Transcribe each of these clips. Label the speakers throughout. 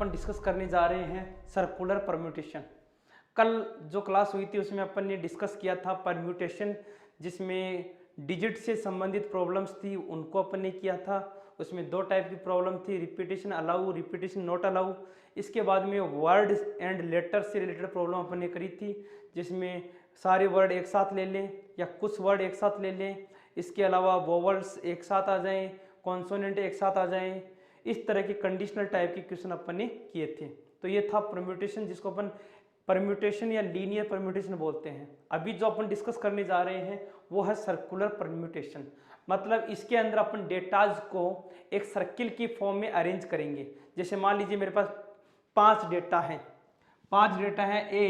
Speaker 1: अपन discuss करने जा रहे हैं सर्कुलर परम्यूटेशन। कल जो क्लास हुई थी उसमें अपन ने डिस्कस किया था परम्यूटेशन, जिसमें डिजिट से संबंधित प्रॉब्लम्स थी उनको अपन ने किया था। उसमें दो टाइप की प्रॉब्लम थी, repetition allow, repetition not allow. इसके बाद में वर्ड एंड लेटर से रिलेटेड प्रॉब्लम अपन ने करी थी, जिसमें सारे वर्ड एक साथ ले लें या कुछ वर्ड एक साथ ले लें, इसके अलावा वोवल्स एक साथ आ जाएं, कॉन्सोनेंट एक साथ आ जाएं। इस तरह के कंडीशनल टाइप के क्वेश्चन अपन ने किए थे। तो ये था परम्यूटेशन, जिसको अपन परम्यूटेशन या लीनियर परम्यूटेशन बोलते हैं। अभी जो अपन डिस्कस करने जा रहे हैं वो है सर्कुलर परम्यूटेशन। मतलब इसके अंदर अपन डेटाज को एक सर्किल की फॉर्म में अरेंज करेंगे। जैसे मान लीजिए मेरे पास 5 डेटा हैं, 5 डेटा है ए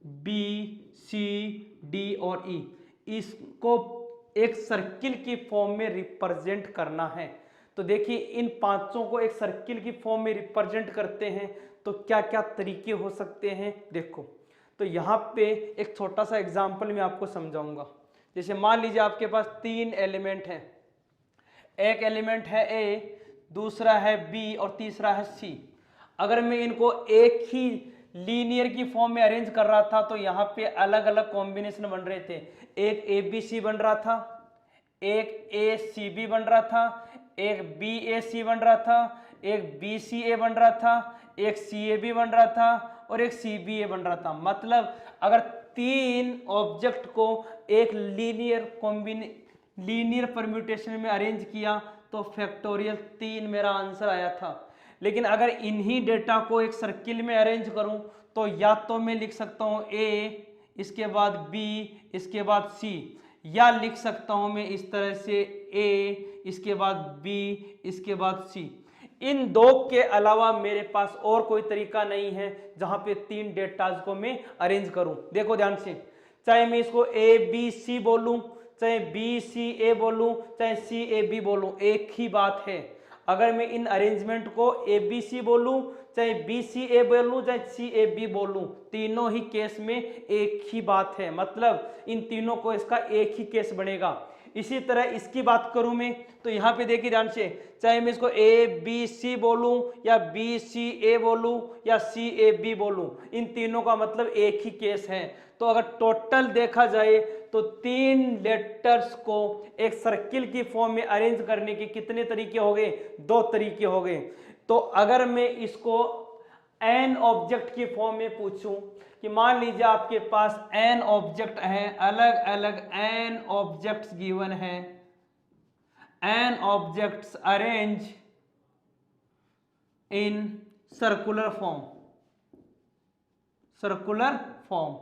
Speaker 1: बी सी डी और ई। इसको एक सर्किल की फॉर्म में रिप्रेजेंट करना है। तो देखिए इन पांचों को एक सर्किल की फॉर्म में रिप्रेजेंट करते हैं तो क्या क्या तरीके हो सकते हैं देखो। तो यहाँ पे एक छोटा सा एग्जांपल मैं आपको समझाऊंगा। जैसे मान लीजिए आपके पास 3 एलिमेंट हैं, एक एलिमेंट है ए, दूसरा है बी और तीसरा है सी। अगर मैं इनको एक ही लीनियर की फॉर्म में अरेंज कर रहा था तो यहाँ पे अलग अलग कॉम्बिनेशन बन रहे थे। एक ए बी सी बन रहा था, एक ए सी बी बन रहा था, एक बी ए सी बन रहा था, एक बी सी ए बन रहा था, एक सी ए बी बन रहा था और एक सी बी ए बन रहा था। मतलब अगर 3 ऑब्जेक्ट को एक लीनियर परम्यूटेशन में अरेंज किया तो फैक्टोरियल 3 मेरा आंसर आया था। लेकिन अगर इन्हीं डेटा को एक सर्किल में अरेंज करूं तो या तो मैं लिख सकता हूं ए, इसके बाद बी, इसके बाद सी, या लिख सकता हूं मैं इस तरह से ए, इसके बाद बी, इसके बाद सी। इन दो के अलावा मेरे पास और कोई तरीका नहीं है जहां पे 3 डेटाज को मैं अरेंज करूं। देखो ध्यान से, चाहे मैं इसको ए बी सी बोलूं, चाहे बी सी ए बोलूं, चाहे सी ए बी बोलूं, एक ही बात है। अगर मैं इन अरेंजमेंट को ए बी सी बोलूं, चाहे बी सी ए बोलूं, चाहे सी ए बी बोलूं, तीनों ही केस में एक ही बात है। मतलब इन तीनों को इसका एक ही केस बनेगा। इसी तरह इसकी बात करूं मैं तो यहाँ पे देखिए ध्यान से, चाहे मैं इसको ए बी सी बोलूं या बी सी ए बोलूं या सी ए बी बोलूं, इन तीनों का मतलब एक ही केस है। तो अगर टोटल देखा जाए तो 3 लेटर्स को एक सर्किल की फॉर्म में अरेंज करने के कितने तरीके हो गए? 2 तरीके हो गए। तो अगर मैं इसको एन ऑब्जेक्ट की फॉर्म में पूछूं कि मान लीजिए आपके पास एन ऑब्जेक्ट है, अलग अलग एन ऑब्जेक्ट्स गिवन है, n objects arrange in circular form, circular form.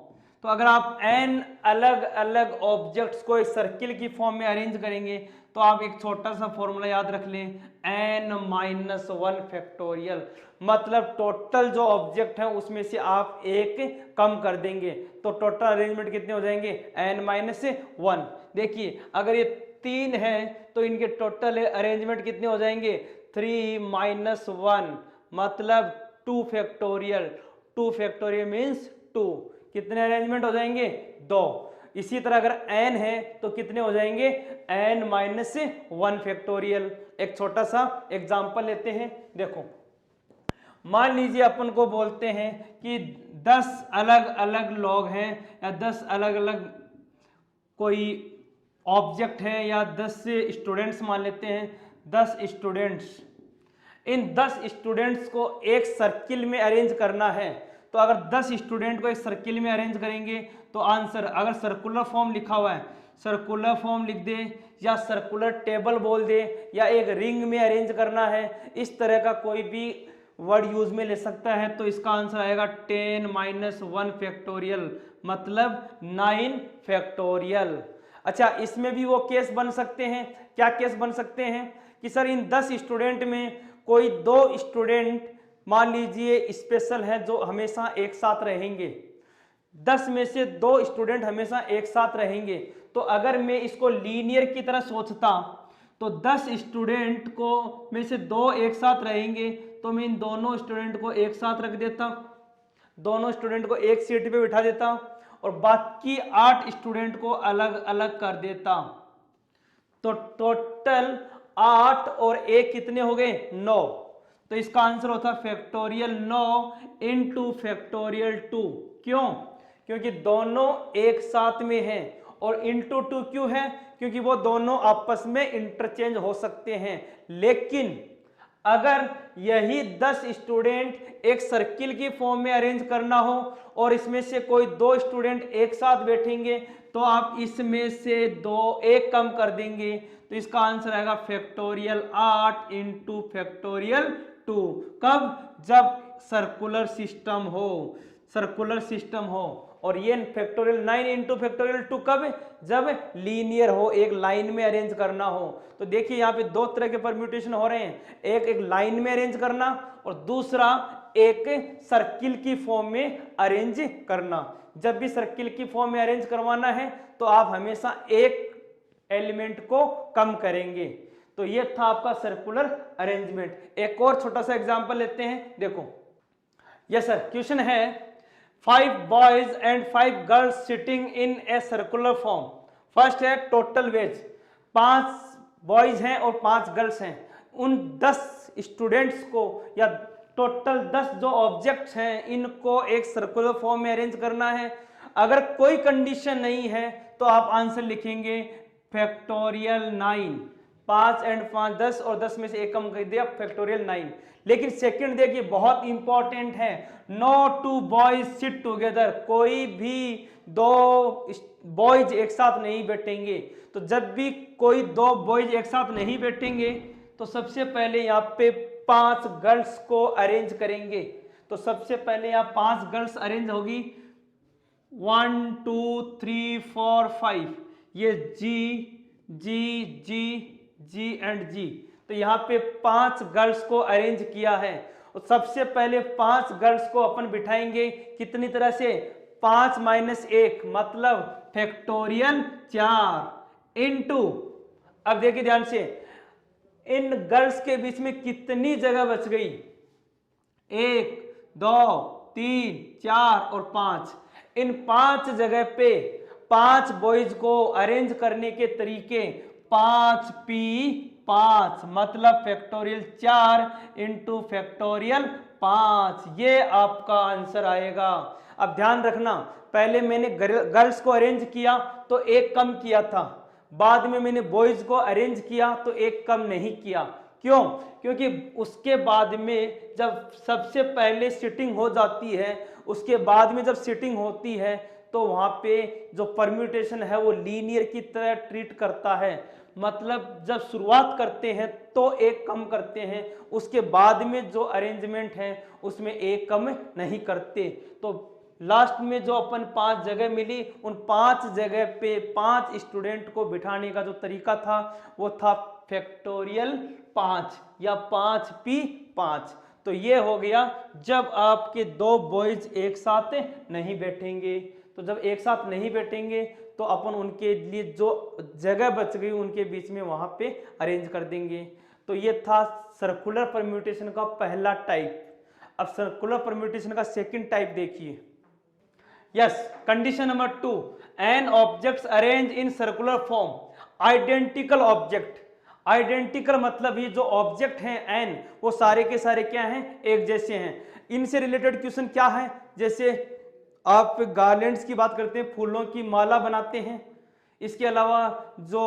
Speaker 1: तो अगर आप एन अलग अलग ऑब्जेक्ट्स को एक सर्किल की फॉर्म में अरेंज करेंगे तो आप एक छोटा सा फॉर्मूला याद रख लें, n-1 फैक्टोरियल। मतलब टोटल जो ऑब्जेक्ट है उसमें से आप एक कम कर देंगे तो टोटल अरेंजमेंट कितने हो जाएंगे? n-1। देखिए अगर ये 3 है तो इनके टोटल अरेंजमेंट कितने हो जाएंगे? 3-1 मतलब 2 फैक्टोरियल। 2 factorial means 2। कितने अरेंजमेंट हो जाएंगे? 2। इसी तरह अगर n है तो कितने हो जाएंगे? n-1 factorial. एक छोटा सा एग्जांपल लेते हैं। देखो मान लीजिए अपन को बोलते हैं कि 10 अलग अलग लोग हैं या 10 अलग अलग कोई ऑब्जेक्ट है या 10 स्टूडेंट्स मान लेते हैं, 10 स्टूडेंट्स। इन 10 स्टूडेंट्स को एक सर्किल में अरेंज करना है। तो अगर 10 स्टूडेंट को एक सर्किल में अरेंज करेंगे तो आंसर, अगर सर्कुलर फॉर्म लिखा हुआ है सर्कुलर फॉर्म लिख दे या सर्कुलर टेबल बोल दे या एक रिंग में अरेंज करना है, इस तरह का कोई भी वर्ड यूज में ले सकता है। तो इसका आंसर आएगा 10-1 फैक्टोरियल मतलब 9 फैक्टोरियल। अच्छा, इसमें भी वो केस बन सकते हैं। क्या केस बन सकते हैं कि सर इन 10 स्टूडेंट में कोई 2 स्टूडेंट मान लीजिए स्पेशल है जो हमेशा एक साथ रहेंगे, 10 में से 2 स्टूडेंट हमेशा एक साथ रहेंगे। तो अगर मैं इसको लीनियर की तरह सोचता तो 10 स्टूडेंट को में से 2 एक साथ रहेंगे तो मैं इन दोनों स्टूडेंट को एक साथ रख देता, दोनों स्टूडेंट को एक सीट पे बिठा देता और बाकी 8 स्टूडेंट को अलग अलग कर देता। तो टोटल 8 और 1 कितने हो गए? 9। तो इसका आंसर होता फैक्टोरियल 9 इंटू फैक्टोरियल 2। क्यों? क्योंकि दोनों एक साथ में हैं। और इंटू 2 क्यों है? क्योंकि वो दोनों आपस में इंटरचेंज हो सकते हैं। लेकिन अगर यही 10 स्टूडेंट एक सर्किल की फॉर्म में अरेंज करना हो और इसमें से कोई 2 स्टूडेंट एक साथ बैठेंगे तो आप इसमें से 1 कम कर देंगे। तो इसका आंसर आएगा फैक्टोरियल 8 इंटू फैक्टोरियल 2। कब? जब सर्कुलर सिस्टम हो, सर्कुलर सिस्टम हो। और ये फैक्टोरियल 9 इंटू फैक्टोरियल 2 कब? जब लीनियर हो, एक लाइन में अरेंज करना हो। तो देखिए यहाँ पे 2 तरह के परम्यूटेशन हो रहे हैं, एक लाइन में अरेंज करना और दूसरा एक सर्किल की फॉर्म में अरेंज करना। जब भी सर्किल की फॉर्म में अरेंज करवाना है तो आप हमेशा एक एलिमेंट को कम करेंगे। तो ये था आपका सर्कुलर अरेंजमेंट। एक और छोटा सा एग्जांपल लेते हैं, देखो। यस सर, क्वेश्चन है 5 boys and 5 girls sitting in a circular form. First है टोटल वेज, 5 बॉयज हैं और 5 गर्ल्स हैं। उन 10 स्टूडेंट्स को या टोटल 10 जो ऑब्जेक्ट्स हैं इनको एक सर्कुलर फॉर्म में अरेंज करना है। अगर कोई कंडीशन नहीं है तो आप आंसर लिखेंगे फैक्टोरियल 9। 5 एंड 5 10 और 10 में से 1 कम कर दिया, फैक्टोरियल 9। लेकिन सेकंड देखिए बहुत इंपॉर्टेंट है, नो 2 बॉयज सिट टुगेदर। कोई भी 2 बॉयज एक साथ नहीं बैठेंगे। तो जब भी कोई 2 बॉयज एक साथ नहीं बैठेंगे तो सबसे पहले यहाँ पे 5 गर्ल्स को अरेंज करेंगे। तो सबसे पहले यहाँ 5 गर्ल्स अरेंज होगी, 1 2 3 4 5। ये जी जी जी जी एंड जी। तो यहाँ पे 5 गर्ल्स को अरेंज किया है। और सबसे पहले 5 गर्ल्स को अपन बिठाएंगे कितनी तरह से? 5 माइनस 1 मतलब फैक्टोरियल 4 इंटू, अब देखिए ध्यान से, इन गर्ल्स के बीच में कितनी जगह बच गई? 1 2 3 4 और 5। इन 5 जगह पे 5 बॉयज को अरेंज करने के तरीके 5p5 मतलब फैक्टोरियल 4 इंटू फैक्टोरियल 5। ये आपका आंसर आएगा। अब ध्यान रखना, पहले मैंने गर्ल्स को अरेंज किया तो 1 कम किया था, बाद में मैंने बॉयज को अरेंज किया तो 1 कम नहीं किया। क्यों? क्योंकि उसके बाद में जब सबसे पहले सिटिंग हो जाती है, उसके बाद में जब सिटिंग होती है तो वहां पे जो परम्यूटेशन है वो लीनियर की तरह ट्रीट करता है। मतलब जब शुरुआत करते हैं तो 1 कम करते हैं, उसके बाद में जो अरेंजमेंट है उसमें 1 कम नहीं करते। तो लास्ट में जो अपन 5 जगह मिली, उन 5 जगह पे 5 स्टूडेंट को बिठाने का जो तरीका था वो था फैक्टोरियल 5 या 5p5। तो ये हो गया जब आपके 2 बॉयज एक साथ नहीं बैठेंगे। तो जब एक साथ नहीं बैठेंगे तो अपन उनके लिए जो जगह बच गई उनके बीच में वहां पे अरेंज कर देंगे। तो ये था सर्कुलर परम्यूटेशन का पहला टाइप। अब सर्कुलर परम्यूटेशन का सेकंड टाइप देखिए। Yes, condition number 2, n objects arrange in circular form. Identical object, identical मतलब ये जो ऑब्जेक्ट हैं एन वो सारे के सारे क्या हैं? एक जैसे हैं। इनसे रिलेटेड क्वेश्चन क्या है? जैसे आप गार्लैंड्स की बात करते हैं, फूलों की माला बनाते हैं। इसके अलावा जो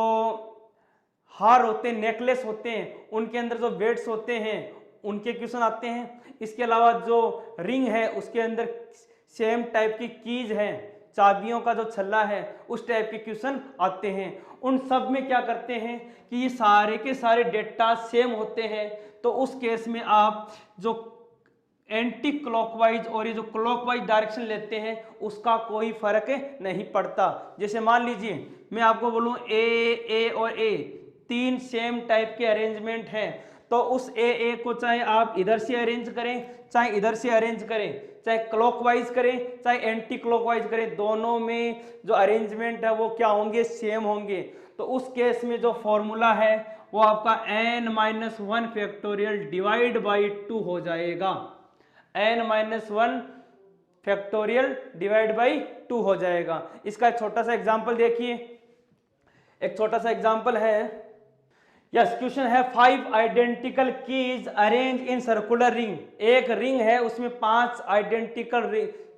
Speaker 1: हार होते हैं, नेकलेस होते हैं, उनके अंदर जो बेड्स होते हैं उनके क्वेश्चन आते हैं। इसके अलावा जो रिंग है उसके अंदर सेम टाइप की कीज है, चाबियों का जो छल्ला है उस टाइप के क्वेश्चन आते हैं। उन सब में क्या करते हैं कि ये सारे के सारे डेटा सेम होते हैं। तो उस केस में आप जो एंटी क्लॉकवाइज और ये जो क्लॉकवाइज डायरेक्शन लेते हैं उसका कोई फर्क नहीं पड़ता। जैसे मान लीजिए मैं आपको बोलूं ए और ए 3 सेम टाइप के अरेंजमेंट हैं, तो उस ए को चाहे आप इधर से अरेंज करें चाहे इधर से अरेंज करें, चाहे क्लॉकवाइज करें चाहे एंटी क्लॉकवाइज करें, दोनों में जो अरेंजमेंट है वो क्या होंगे? सेम होंगे। तो उस केस में जो फॉर्मूला है वो आपका n-1 फैक्टोरियल डिवाइड बाई 2 हो जाएगा। n-1 फैक्टोरियल डिवाइड बाई 2 हो जाएगा। इसका एक छोटा सा एग्जांपल देखिए। एक छोटा सा एग्जांपल है, यस, क्वेश्चन है 5 identical keys arrange in circular ring. एक रिंग है उसमें 5 आइडेंटिकल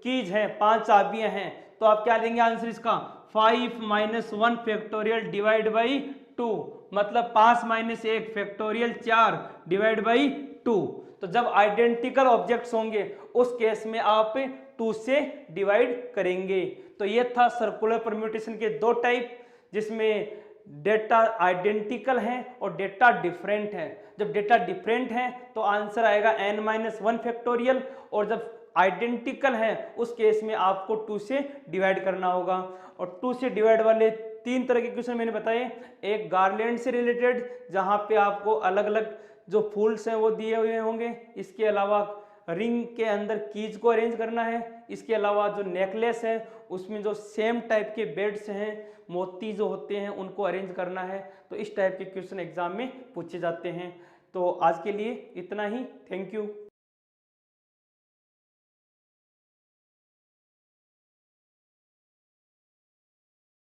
Speaker 1: कीज हैं, 5 चाबियां हैं, तो आप क्या लेंगे आंसर इसका 5 माइनस 1 फैक्टोरियल डिवाइड बाई 2, मतलब 5 माइनस 1 फैक्टोरियल 4 डिवाइड बाई 2। तो जब आइडेंटिकल ऑब्जेक्ट्स होंगे उस केस में आप 2 से डिवाइड करेंगे। तो ये था सर्कुलर परम्यूटेशन के दो टाइप, जिसमें डेटा आइडेंटिकल है और डेटा डिफरेंट है। जब डेटा डिफरेंट है तो आंसर आएगा n-1 फैक्टोरियल, और जब आइडेंटिकल है उस केस में आपको 2 से डिवाइड करना होगा। और 2 से डिवाइड वाले 3 तरह के क्वेश्चन मैंने बताए। एक गार्लैंड से रिलेटेड, जहां पे आपको अलग अलग जो फूल्स हैं वो दिए हुए होंगे। इसके अलावा रिंग के अंदर कीज को अरेंज करना है। इसके अलावा जो नेकलेस है उसमें जो सेम टाइप के बेड्स हैं, मोती जो होते हैं, उनको अरेंज करना है। तो इस टाइप के क्वेश्चन एग्जाम में पूछे जाते हैं। तो आज के लिए इतना ही। Thank you.